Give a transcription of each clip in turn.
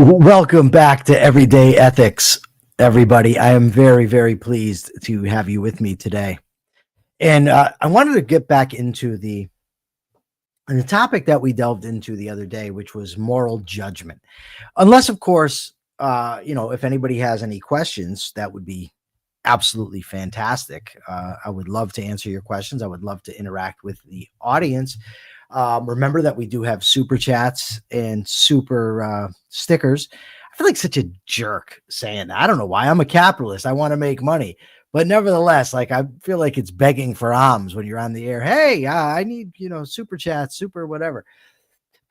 Welcome back to Everyday Ethics, everybody. I am very, very pleased to have you with me today. And I wanted to get back into the topic that we delved into the other day, which was moral judgment. Unless, of course, if anybody has any questions, that would be absolutely fantastic. I would love to answer your questions. I would love to interact with the audience. Remember that we do have super chats and super stickers. I feel like such a jerk saying that. I don't know why. I'm a capitalist. I want to make money. But nevertheless, like I feel like it's begging for alms when you're on the air. Hey, I need, super chats, super whatever.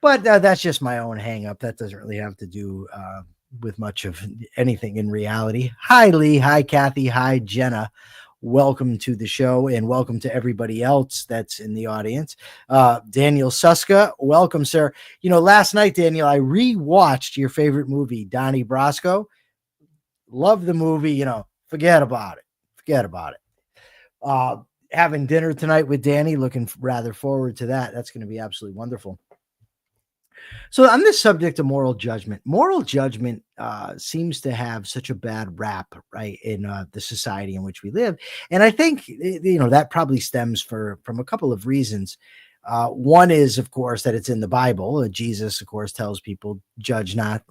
But that's just my own hang up. That doesn't really have to do with much of anything in reality. Hi, Lee. Hi, Kathy. Hi, Jenna. Welcome to the show, and welcome to everybody else that's in the audience. Daniel Suska, welcome, sir. Last night, Daniel, I rewatched your favorite movie, Donnie Brasco. Love the movie. Forget about it. Having dinner tonight with Danny, looking rather forward to that. That's going to be absolutely wonderful. So on this subject of moral judgment seems to have such a bad rap, right, in the society in which we live. And I think, that probably stems from a couple of reasons. One is, of course, that it's in the Bible. Jesus, of course, tells people, judge not,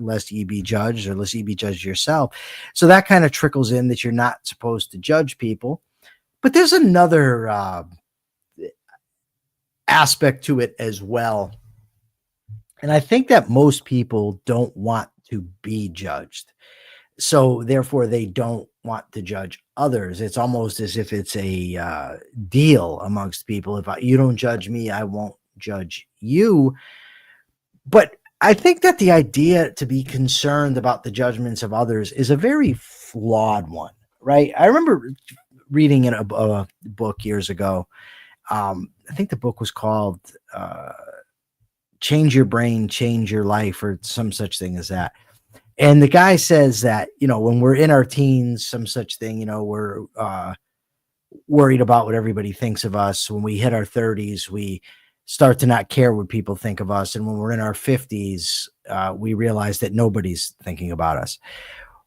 lest ye be judged, or lest ye be judged yourself. So that kind of trickles in that you're not supposed to judge people. But there's another aspect to it as well. And I think that most people don't want to be judged. So therefore, they don't want to judge others. It's almost as if it's a deal amongst people. If you don't judge me, I won't judge you. But I think that the idea to be concerned about the judgments of others is a very flawed one, right? I remember reading in a book years ago. I think the book was called Change Your Brain, Change Your Life, or some such thing as that. And the guy says that, when we're in our teens, some such thing, we're worried about what everybody thinks of us. When we hit our 30s, we start to not care what people think of us. And when we're in our 50s, we realize that nobody's thinking about us.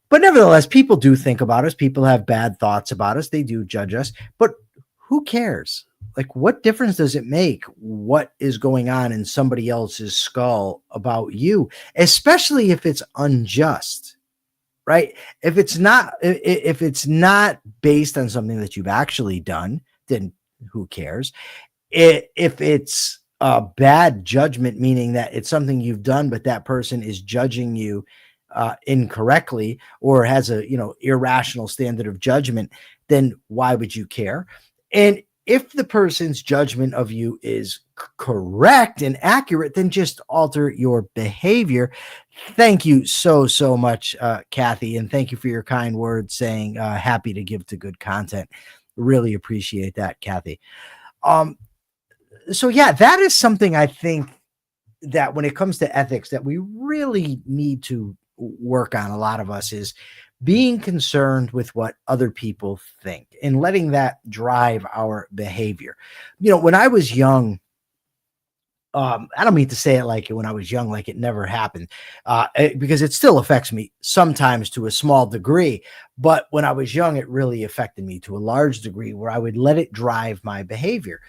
But nevertheless, people do think about us. People have bad thoughts about us. They do judge us. But who cares? Like, what difference does it make what is going on in somebody else's skull about you, especially if it's unjust, right? If it's not based on something that you've actually done, then who cares? If it's a bad judgment, meaning that it's something you've done, but that person is judging you incorrectly or has a, irrational standard of judgment, then why would you care? And if the person's judgment of you is correct and accurate, then just alter your behavior. Thank you so much, Kathy. And thank you for your kind words saying happy to give to good content. Really appreciate that, Kathy. So yeah, that is something I think that when it comes to ethics that we really need to work on, a lot of us, is being concerned with what other people think and letting that drive our behavior. When I was young, I don't mean to say it like when I was young, like it never happened, because it still affects me sometimes to a small degree. But when I was young, it really affected me to a large degree where I would let it drive my behavior.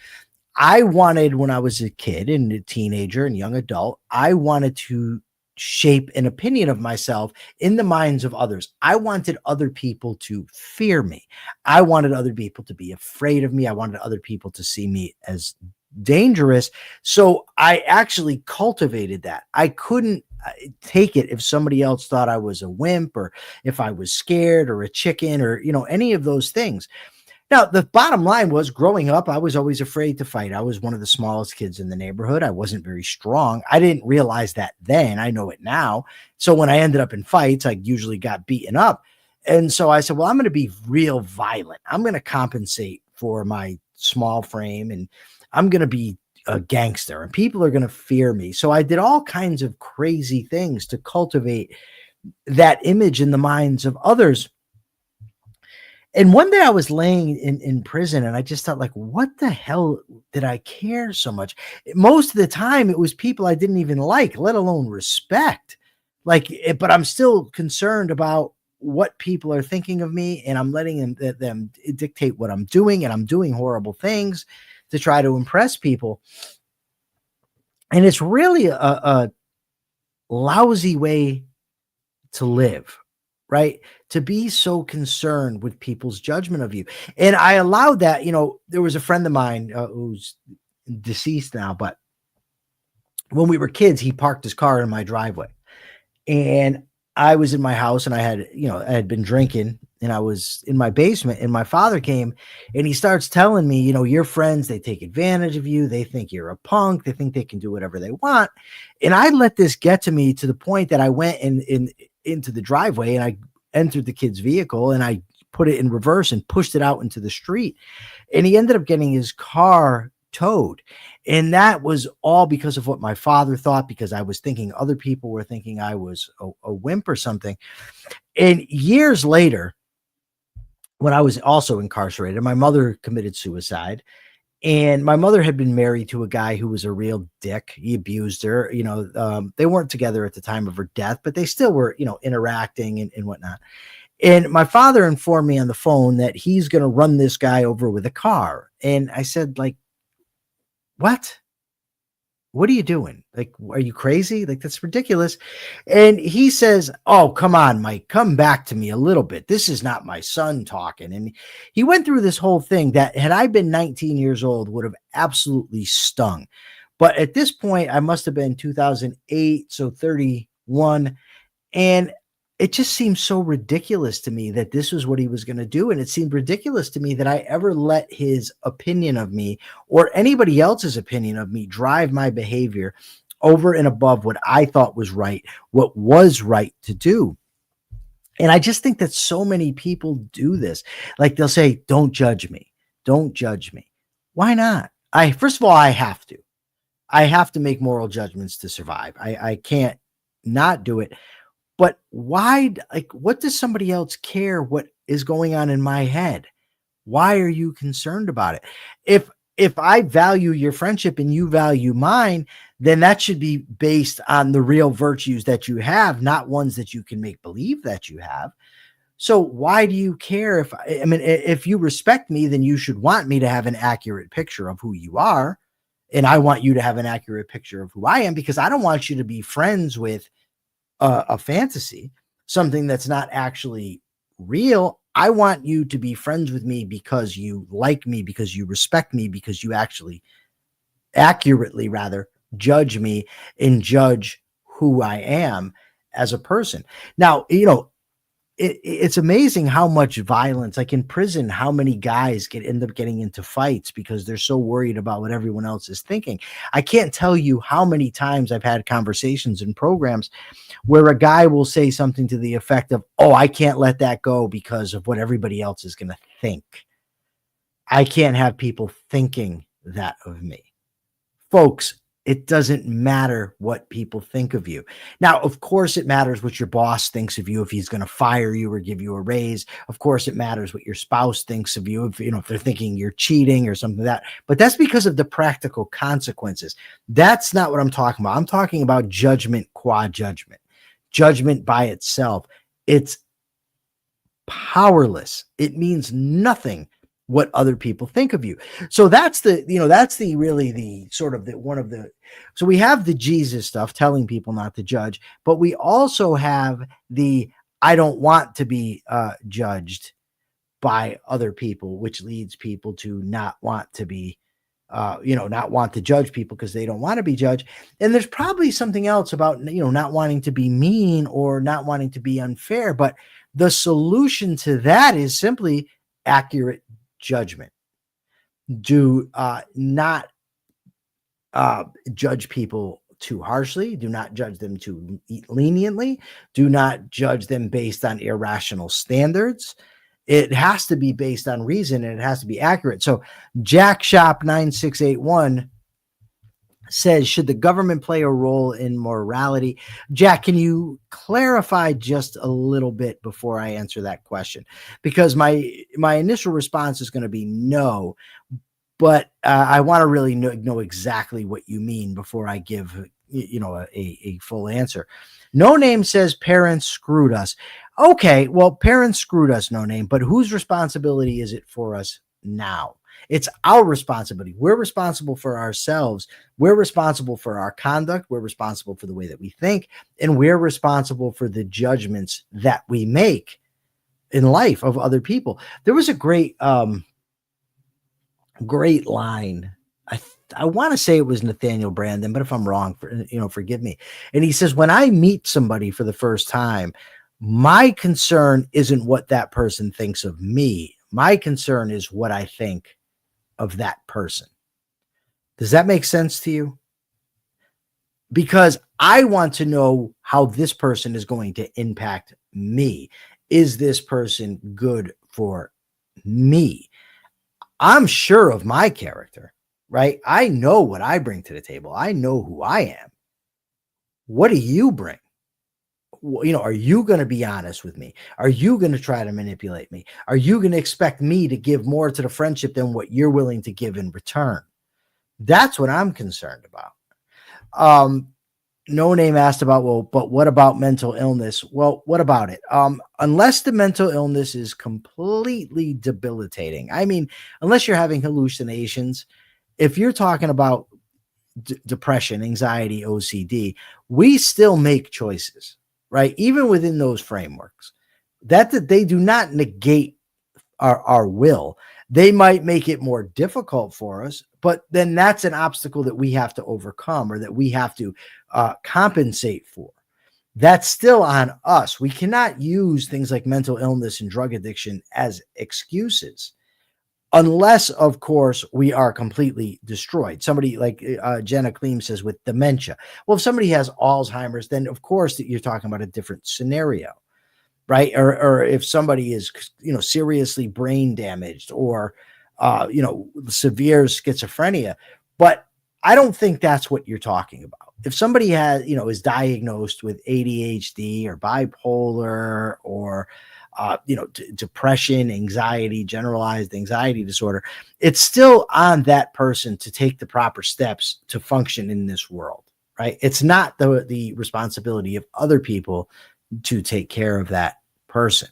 I wanted, when I was a kid and a teenager and young adult, I wanted to shape an opinion of myself in the minds of others. I wanted other people to fear me. I wanted other people to be afraid of me. I wanted other people to see me as dangerous. So I actually cultivated that. I couldn't take it if somebody else thought I was a wimp, or if I was scared, or a chicken, or, any of those things. Now, the bottom line was, growing up, I was always afraid to fight. I was one of the smallest kids in the neighborhood. I wasn't very strong. I didn't realize that then. I know it now. So when I ended up in fights, I usually got beaten up. And so I said, well, I'm going to be real violent. I'm going to compensate for my small frame, and I'm going to be a gangster, and people are going to fear me. So I did all kinds of crazy things to cultivate that image in the minds of others. And one day I was laying in prison, and I just thought, like, what the hell did I care so much? Most of the time it was people I didn't even like, let alone respect. but I'm still concerned about what people are thinking of me, and I'm letting them dictate what I'm doing, and I'm doing horrible things to try to impress people. And it's really a lousy way to live, right? To be so concerned with people's judgment of you. And I allowed that. There was a friend of mine who's deceased now, but when we were kids, he parked his car in my driveway. And I was in my house, and I had been drinking, and I was in my basement, and my father came and he starts telling me, your friends, they take advantage of you. They think you're a punk. They think they can do whatever they want. And I let this get to me to the point that I went into the driveway, and I entered the kid's vehicle, and I put it in reverse and pushed it out into the street. And he ended up getting his car towed. And that was all because of what my father thought, because I was thinking other people were thinking I was a wimp or something. And years later, when I was also incarcerated, my mother committed suicide. And my mother had been married to a guy who was a real dick. He abused her. They weren't together at the time of her death, but they still were, interacting and whatnot. And my father informed me on the phone that he's going to run this guy over with a car. And I said, what? What are you doing? Are you crazy? That's ridiculous. And he says, oh, come on, Mike, come back to me a little bit. This is not my son talking. And he went through this whole thing that, had I been 19 years old, would have absolutely stung. But at this point, I must have been 2008, so 31. And it just seemed so ridiculous to me that this was what he was going to do. And it seemed ridiculous to me that I ever let his opinion of me or anybody else's opinion of me drive my behavior over and above what I thought was right, what was right to do. And I just think that so many people do this. They'll say, don't judge me. Don't judge me. Why not? First of all, I have to. I have to make moral judgments to survive. I can't not do it. But why, what does somebody else care what is going on in my head? Why are you concerned about it? If I value your friendship and you value mine, then that should be based on the real virtues that you have, not ones that you can make believe that you have. So why do you care if you respect me, then you should want me to have an accurate picture of who you are. And I want you to have an accurate picture of who I am, because I don't want you to be friends with a fantasy, something that's not actually real. I want you to be friends with me because you like me, because you respect me, because you actually accurately judge me and judge who I am as a person. Now, it's amazing how much violence, in prison, how many guys end up getting into fights because they're so worried about what everyone else is thinking. I can't tell you how many times I've had conversations in programs where a guy will say something to the effect of, oh, I can't let that go because of what everybody else is going to think. I can't have people thinking that of me. Folks, it doesn't matter what people think of you. Now, of course, it matters what your boss thinks of you, if he's going to fire you or give you a raise. Of course, it matters what your spouse thinks of you, if they're thinking you're cheating or something like that. But that's because of the practical consequences. That's not what I'm talking about. I'm talking about judgment qua judgment. Judgment by itself, it's powerless. It means nothing what other people think of you. So that's so we have the Jesus stuff, telling people not to judge, but we also have the, I don't want to be judged by other people, which leads people to not want to be, not want to judge people because they don't want to be judged. And there's probably something else about, not wanting to be mean or not wanting to be unfair, but the solution to that is simply accurate judgment. Do not judge people too harshly. Do not judge them too leniently. Do not judge them based on irrational standards. It has to be based on reason, and it has to be accurate. So Jack Shop 9681 says, should the government play a role in morality? Jack, can you clarify just a little bit before I answer that question? Because my initial response is going to be no, but I want to really know exactly what you mean before I give a full answer. No Name says parents screwed us. Okay, well, parents screwed us, No Name, but whose responsibility is it for us now? It's our responsibility. We're responsible for ourselves. We're responsible for our conduct. We're responsible for the way that we think, and we're responsible for the judgments that we make in life of other people. There was a great line. I want to say it was Nathaniel Brandon, but if I'm wrong, forgive me. And he says, when I meet somebody for the first time, my concern isn't what that person thinks of me. My concern is what I think of that person. Does that make sense to you? Because I want to know how this person is going to impact me. Is this person good for me? I'm sure of my character, right? I know what I bring to the table. I know who I am. What do you bring? Are you going to be honest with me? Are you going to try to manipulate me? Are you going to expect me to give more to the friendship than what you're willing to give in return? That's what I'm concerned about. No Name asked about, well, but what about mental illness? Well, what about it? Unless the mental illness is completely debilitating. I mean, unless you're having hallucinations, if you're talking about depression, anxiety, OCD, we still make choices, right? Even within those frameworks, that they do not negate our will. They might make it more difficult for us, but then that's an obstacle that we have to overcome, or that we have to compensate for. That's still on us. We cannot use things like mental illness and drug addiction as excuses, unless, of course, we are completely destroyed. Somebody like Jenna Kleem says with dementia. Well, if somebody has Alzheimer's, then of course that you're talking about a different scenario, right? Or if somebody is, seriously brain damaged, or, severe schizophrenia. But I don't think that's what you're talking about. If somebody has, is diagnosed with ADHD or bipolar, or, depression, anxiety, generalized anxiety disorder, it's still on that person to take the proper steps to function in this world, right? It's not the responsibility of other people to take care of that person.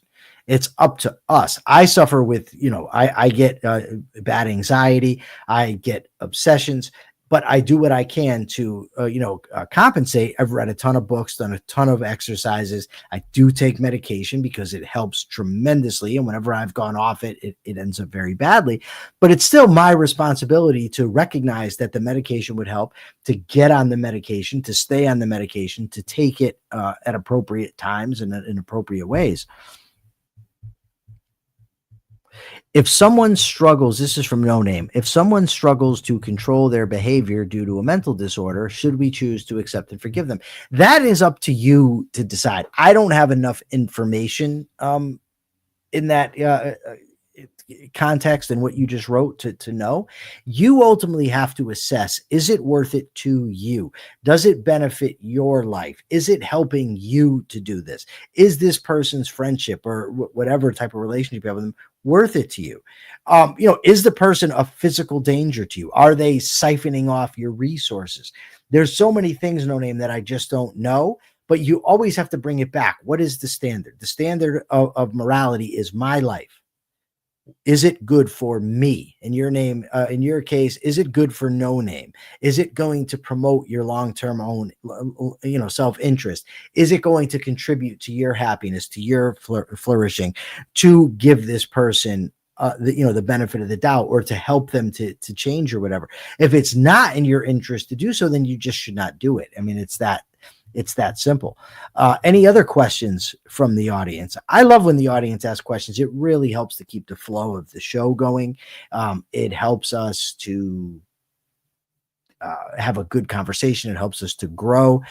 It's up to us. I suffer with, I get bad anxiety. I get obsessions, but I do what I can to, compensate. I've read a ton of books, done a ton of exercises. I do take medication because it helps tremendously. And whenever I've gone off it ends up very badly. But it's still my responsibility to recognize that the medication would help, to get on the medication, to stay on the medication, to take it at appropriate times and in appropriate ways. If someone struggles, this is from No Name, if someone struggles to control their behavior due to a mental disorder, should we choose to accept and forgive them? That is up to you to decide. I don't have enough information in that context and what you just wrote to know. You ultimately have to assess, is it worth it to you? Does it benefit your life? Is it helping you to do this? Is this person's friendship or whatever type of relationship you have with them worth it to you? Is the person a physical danger to you? Are they siphoning off your resources? There's so many things, No Name, that I just don't know, but you always have to bring it back. What is the standard? The standard of morality is my life. Is it good for me? In your case, is it good for No Name? Is it going to promote your long-term own, self-interest? Is it going to contribute to your happiness, to your flourishing, to give this person the benefit of the doubt, or to help them to change or whatever? If it's not in your interest to do so, then you just should not do it. I mean, it's that simple. Any other questions from the audience? I love when the audience asks questions. It really helps to keep the flow of the show going. It helps us to have a good conversation. It helps us to grow.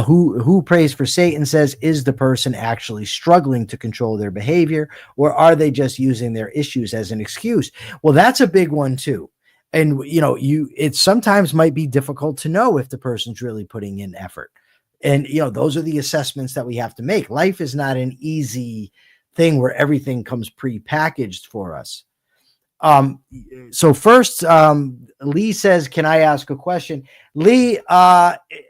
Who prays for Satan says, is the person actually struggling to control their behavior, or are they just using their issues as an excuse? Well, that's a big one too. And it sometimes might be difficult to know if the person's really putting in effort. And, those are the assessments that we have to make. Life is not an easy thing where everything comes pre-packaged for us. Um, so first, Lee says, can I ask a question? Lee,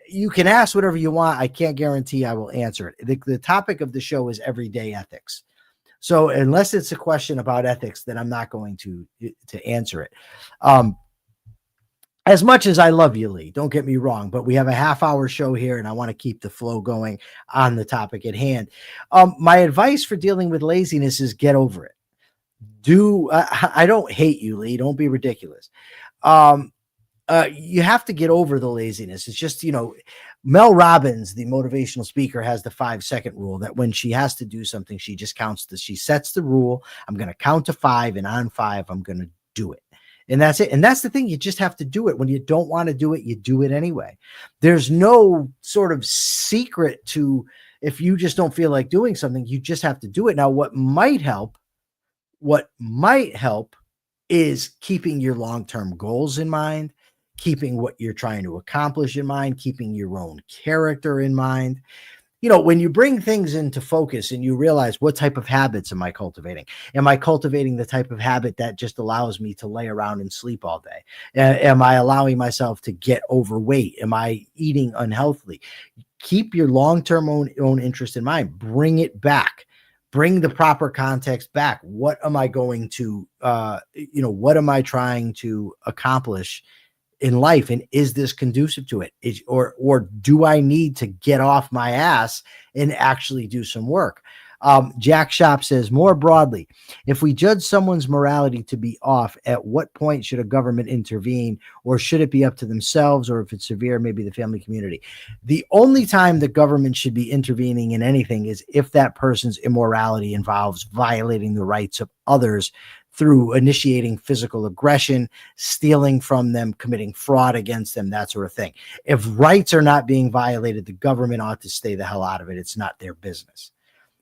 you can ask whatever you want. I can't guarantee I will answer it. The topic of the show is everyday ethics. So unless it's a question about ethics, then I'm not going to answer it. As much as I love you, Lee, don't get me wrong, but we have a half-hour show here, and I want to keep the flow going on the topic at hand. My advice for dealing with laziness is get over it. I don't hate you, Lee. Don't be ridiculous. Um, you have to get over the laziness. It's just, Mel Robbins, the motivational speaker, has the 5-second rule that when she has to do something, she just she sets the rule. I'm going to count to 5, and on 5, I'm going to do it. And that's it. And that's the thing. You just have to do it. When you don't want to do it, you do it anyway. There's no sort of secret to, if you just don't feel like doing something, you just have to do it. Now, what might help is keeping your long-term goals in mind, keeping what you're trying to accomplish in mind, keeping your own character in mind. When you bring things into focus and you realize, what type of habits am I cultivating? Am I cultivating the type of habit that just allows me to lay around and sleep all day? Am I allowing myself to get overweight? Am I eating unhealthily? Keep your long-term own interest in mind. Bring it back. Bring the proper context back. What am I going to, what am I trying to accomplish in life, and is this conducive to it? Or do I need to get off my ass and actually do some work? Jack Shop says, more broadly, if we judge someone's morality to be off, at what point should a government intervene, or should it be up to themselves, or if it's severe, maybe the family community? The only time the government should be intervening in anything is if that person's immorality involves violating the rights of others through initiating physical aggression, stealing from them, committing fraud against them, that sort of thing. If rights are not being violated, the government ought to stay the hell out of it. It's not their business.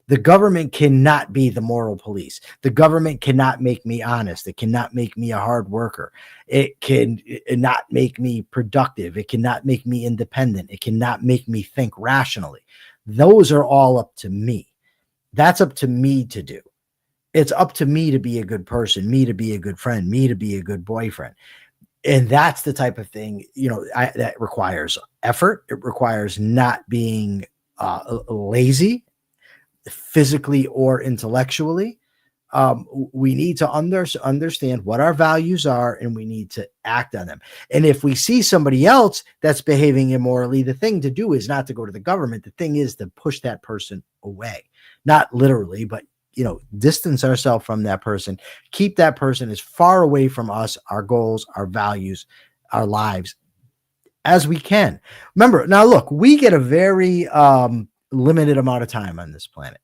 The government cannot be the moral police. The government cannot make me honest. It cannot make me a hard worker. It cannot make me productive. It cannot make me independent. It cannot make me think rationally. Those are all up to me. That's up to me to do. It's up to me to be a good person, me to be a good friend, me to be a good boyfriend. And that's the type of thing, that requires effort. It requires not being lazy, physically or intellectually. We need to understand what our values are, and we need to act on them. And if we see somebody else that's behaving immorally, the thing to do is not to go to the government. The thing is to push that person away, not literally, but distance ourselves from that person, keep that person as far away from us, our goals, our values, our lives as we can. Remember, now look, we get a very limited amount of time on this planet,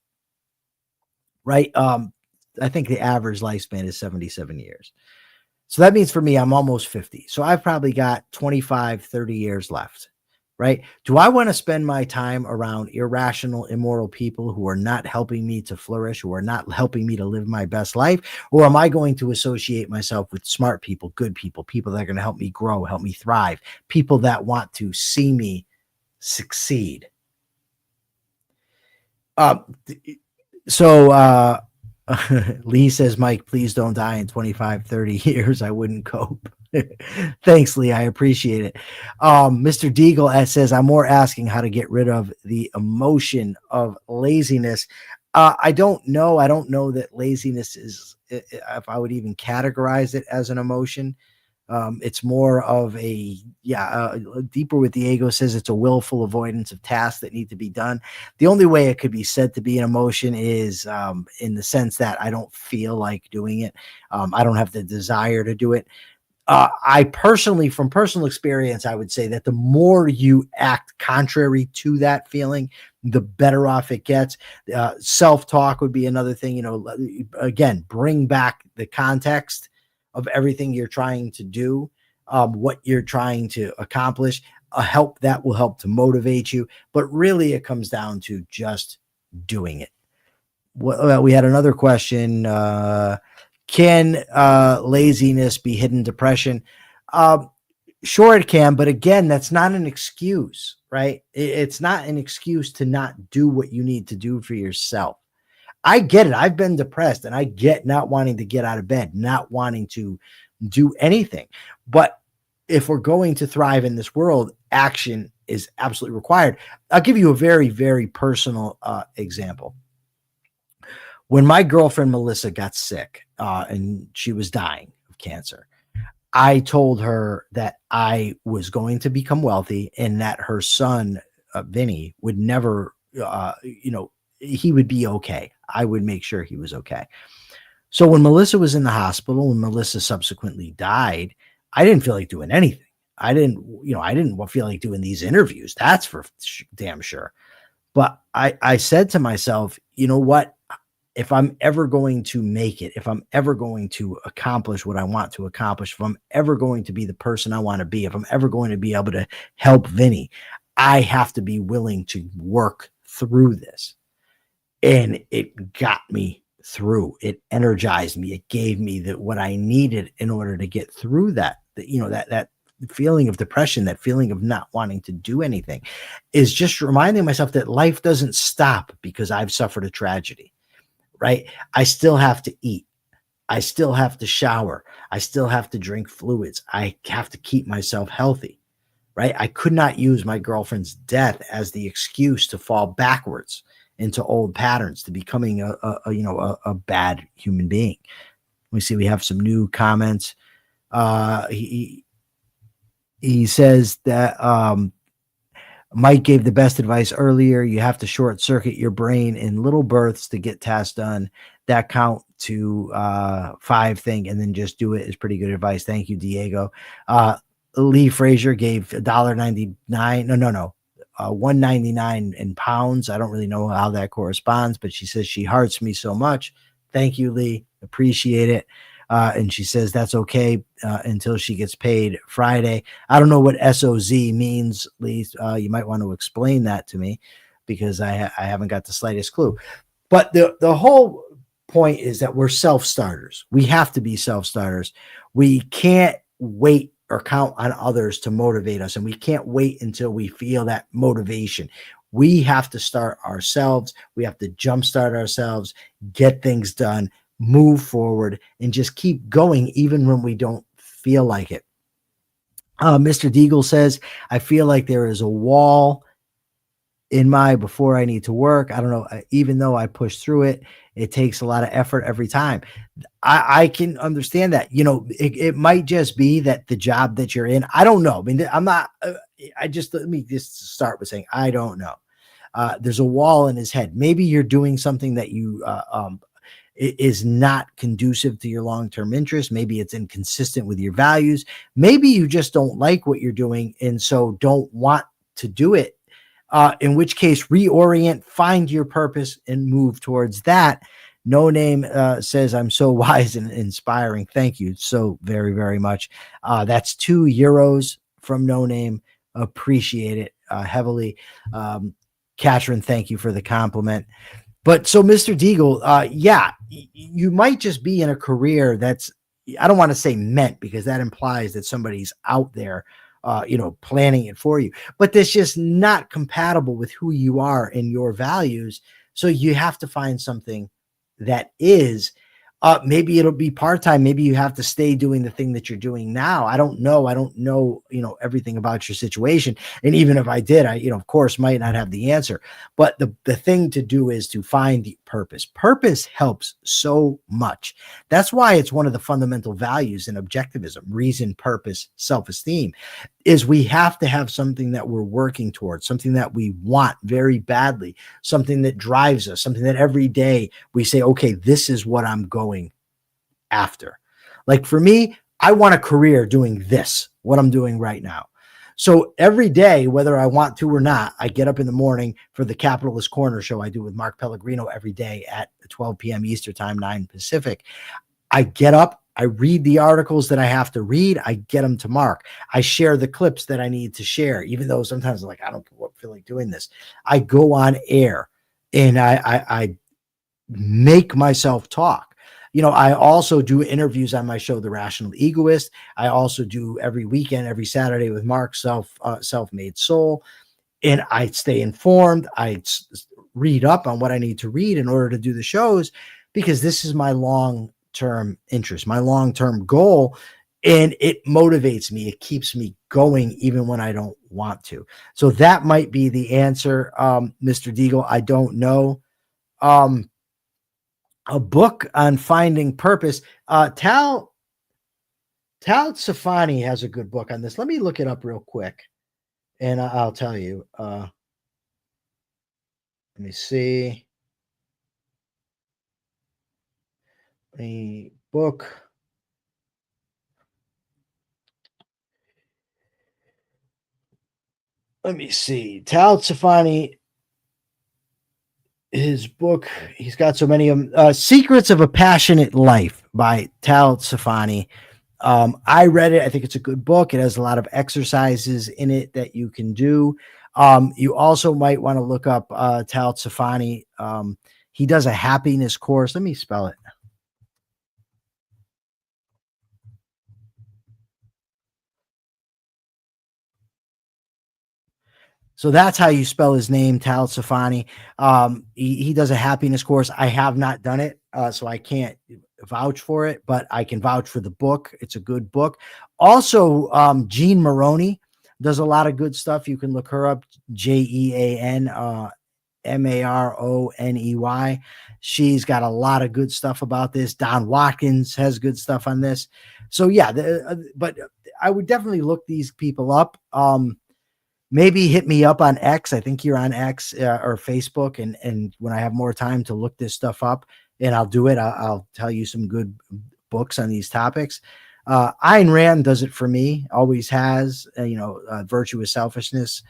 right? I think the average lifespan is 77 years. So that means for me, I'm almost 50. So I've probably got 25, 30 years left. Right? Do I want to spend my time around irrational, immoral people who are not helping me to flourish, who are not helping me to live my best life? Or am I going to associate myself with smart people, good people, people that are going to help me grow, help me thrive, people that want to see me succeed? Lee says, Mike, please don't die in 25, 30 years. I wouldn't cope. Thanks, Lee. I appreciate it. Mr. Deagle says, I'm more asking how to get rid of the emotion of laziness. I don't know. I don't know that laziness is, if I would even categorize it as an emotion. It's more of deeper with the ego says it's a willful avoidance of tasks that need to be done. The only way it could be said to be an emotion is in the sense that I don't feel like doing it. I don't have the desire to do it. I personally, from personal experience, I would say that the more you act contrary to that feeling, the better off it gets. Self-talk would be another thing, again, bring back the context of everything you're trying to do, what you're trying to accomplish, that will help to motivate you. But really it comes down to just doing it. Well, we had another question. Can laziness be hidden depression? Sure it can, but again, that's not an excuse, right? It's not an excuse to not do what you need to do for yourself. I get it. I've been depressed, and I get not wanting to get out of bed, not wanting to do anything. But if we're going to thrive in this world, action is absolutely required. I'll give you a very, very personal example. When my girlfriend Melissa got sick and she was dying of cancer, I told her that I was going to become wealthy and that her son, Vinny, would never, he would be okay. I would make sure he was okay. So when Melissa was in the hospital and Melissa subsequently died, I didn't feel like doing anything. I didn't feel like doing these interviews. That's for damn sure. But I said to myself, you know what? If I'm ever going to make it, if I'm ever going to accomplish what I want to accomplish, if I'm ever going to be the person I want to be, if I'm ever going to be able to help Vinny, I have to be willing to work through this. And it got me through. It energized me. It gave me what I needed in order to get through that. That feeling of depression, that feeling of not wanting to do anything, is just reminding myself that life doesn't stop because I've suffered a tragedy. Right? I still have to eat. I still have to shower. I still have to drink fluids. I have to keep myself healthy. Right? I could not use my girlfriend's death as the excuse to fall backwards into old patterns, to becoming a bad human being. We see we have some new comments. He says that Mike gave the best advice earlier. You have to short circuit your brain in little bursts to get tasks done. That count to 5 thing and then just do it is pretty good advice. Thank you, Diego. Lee Frazier gave $1.99. No. 199 in pounds. I don't really know how that corresponds, but she says she hearts me so much. Thank you, Lee. Appreciate it. And she says that's okay until she gets paid Friday. I don't know what SOZ means, Lee. You might want to explain that to me, because I haven't got the slightest clue. But the whole point is that we're self-starters. We have to be self-starters. We can't wait or count on others to motivate us, and we can't wait until we feel that motivation. We have to start ourselves. We have to jumpstart ourselves, get things done, move forward, and just keep going even when we don't feel like it. Mr. Deagle says, I feel like there is a wall in my before I need to work. I don't know. Even though I push through it, it takes a lot of effort every time. I can understand that. It might just be that the job that you're in, I don't know. I mean, I'm not, let me just start with saying, I don't know. There's a wall in his head. Maybe you're doing something that you, is not conducive to your long-term interest. Maybe it's inconsistent with your values. Maybe you just don't like what you're doing and so don't want to do it. In which case, reorient, find your purpose, and move towards that. No Name says, I'm so wise and inspiring. Thank you so very, very much. That's €2 from No Name. Appreciate it heavily. Katrin, thank you for the compliment. But so, Mr. Deagle, yeah, you might just be in a career that's, I don't want to say meant, because that implies that somebody's out there, planning it for you, but that's just not compatible with who you are and your values. So you have to find something that is, maybe it'll be part-time. Maybe you have to stay doing the thing that you're doing now. I don't know, everything about your situation. And even if I did, I, of course, might not have the answer. But the thing to do is to find the purpose. Purpose helps so much. That's why it's one of the fundamental values in objectivism: reason, purpose, self-esteem. Is we have to have something that we're working towards, something that we want very badly, something that drives us, something that every day we say, okay, this is what I'm going after. Like for me, I want a career doing this, what I'm doing right now. So every day, whether I want to or not, I get up in the morning for the Capitalist Corner show I do with Mark Pellegrino every day at 12 p.m. Eastern time, 9 Pacific. I get up, I read the articles that I have to read. I get them to Mark. I share the clips that I need to share, even though sometimes I'm like, I don't feel like doing this. I go on air and I make myself talk. I also do interviews on my show, The Rational Egoist. I also do every weekend, every Saturday with Mark, Self-Made Soul. And I stay informed. I read up on what I need to read in order to do the shows, because this is my long-term interest, my long-term goal. And it motivates me. It keeps me going even when I don't want to. So that might be the answer, Mr. Deagle. I don't know. Um, a book on finding purpose. Tal Safani has a good book on this. Let me look it up real quick, and I'll tell you. Let me see. A book. Let me see. Tal Safani, his book, he's got so many of them. Secrets of a Passionate Life by Tal Safani. I read it. I think it's a good book. It has a lot of exercises in it that you can do. You also might want to look up Tal Safani. He does a happiness course. Let me spell it. So that's how you spell his name, Tal Safani. He does a happiness course. I have not done it, so I can't vouch for it, but I can vouch for the book. It's a good book. Also, Jean Maroney does a lot of good stuff. You can look her up, Jean Maroney. She's got a lot of good stuff about this. Don Watkins has good stuff on this. So yeah, but I would definitely look these people up. Maybe hit me up on X. I think you're on X or Facebook. And when I have more time to look this stuff up, and I'll do it, I'll tell you some good books on these topics. Ayn Rand does it for me, always has, Virtuous Selfishness.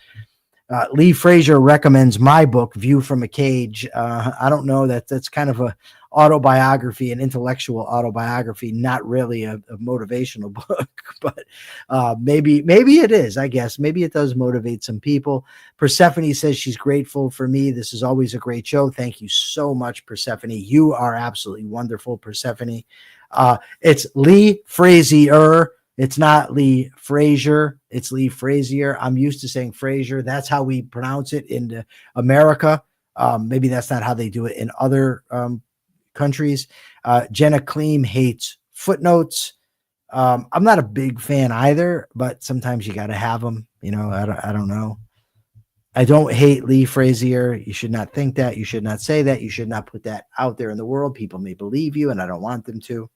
Lee Frazier recommends my book, View from a Cage. I don't know, that's kind of a autobiography, an intellectual autobiography, not really a motivational book, but maybe it is. I guess maybe it does motivate some people. Persephone says she's grateful for me. This is always a great show. Thank you so much, Persephone. You are absolutely wonderful, Persephone. It's Lee Frazier. It's not Lee Frazier. It's Lee Frazier. I'm used to saying Frazier. That's how we pronounce it in America. Maybe that's not how they do it in other countries. Jenna Kleem hates footnotes. I'm not a big fan either, but sometimes you got to have them. I don't know. I don't hate Lee Frazier. You should not think that. You should not say that. You should not put that out there in the world. People may believe you, and I don't want them to.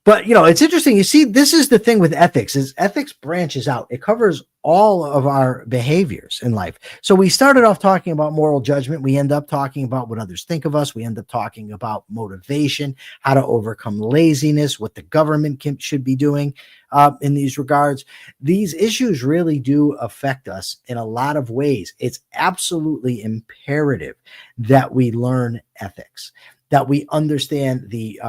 But, it's interesting. You see, this is the thing with ethics, is ethics branches out. It covers all of our behaviors in life. So we started off talking about moral judgment. We end up talking about what others think of us. We end up talking about motivation, how to overcome laziness, what the government should be doing in these regards. These issues really do affect us in a lot of ways. It's absolutely imperative that we learn ethics, that we understand the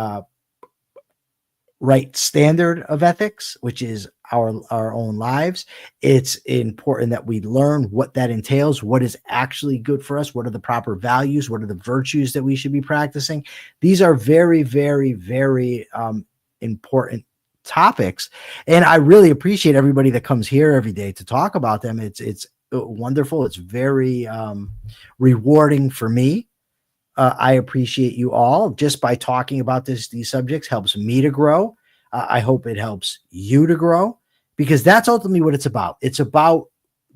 right standard of ethics, which is our own lives. It's important that we learn what that entails, what is actually good for us, what are the proper values, what are the virtues that we should be practicing. These are very, very, very important topics, and I really appreciate everybody that comes here every day to talk about them. It's wonderful. It's very rewarding for me. I appreciate you all. Just by talking about these subjects helps me to grow. I hope it helps you to grow, because that's ultimately what it's about. It's about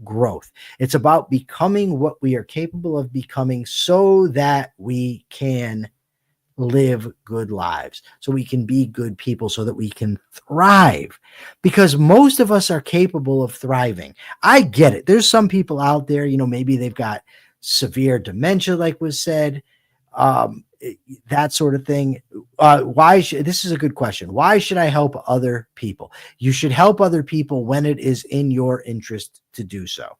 growth. It's about becoming what we are capable of becoming, so that we can live good lives, so we can be good people, so that we can thrive, because most of us are capable of thriving. I get it. There's some people out there, maybe they've got severe dementia, like was said, that sort of thing. This is a good question. Why should I help other people? You should help other people when it is in your interest to do so.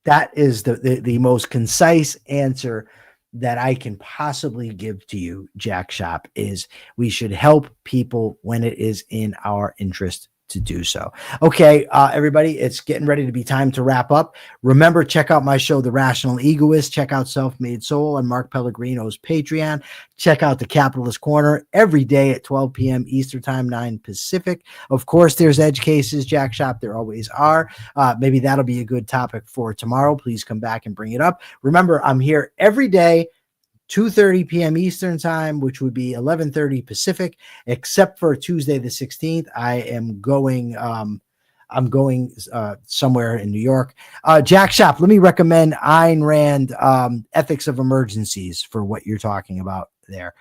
That is the most concise answer that I can possibly give to you, Jack Shop, is we should help people when it is in our interest to do so. Okay, everybody, it's getting ready to be time to wrap up. Remember, check out my show, The Rational Egoist. Check out Self-Made Soul on Mark Pellegrino's Patreon. Check out The Capitalist Corner every day at 12 p.m. Eastern Time, 9 Pacific. Of course, there's edge cases, Jack Shop. There always are. Maybe that'll be a good topic for tomorrow. Please come back and bring it up. Remember, I'm here every day, 2:30 p.m. Eastern Time, which would be 11:30 Pacific, except for Tuesday the 16th. I am going somewhere in New York. Jack Shop, let me recommend Ayn Rand, Ethics of Emergencies, for what you're talking about there.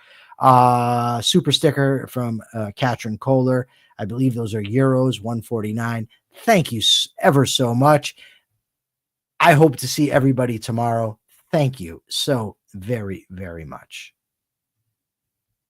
Super sticker from Katrin Kohler. I believe those are euros, 149. Thank you ever so much. I hope to see everybody tomorrow. Thank you so very, very much.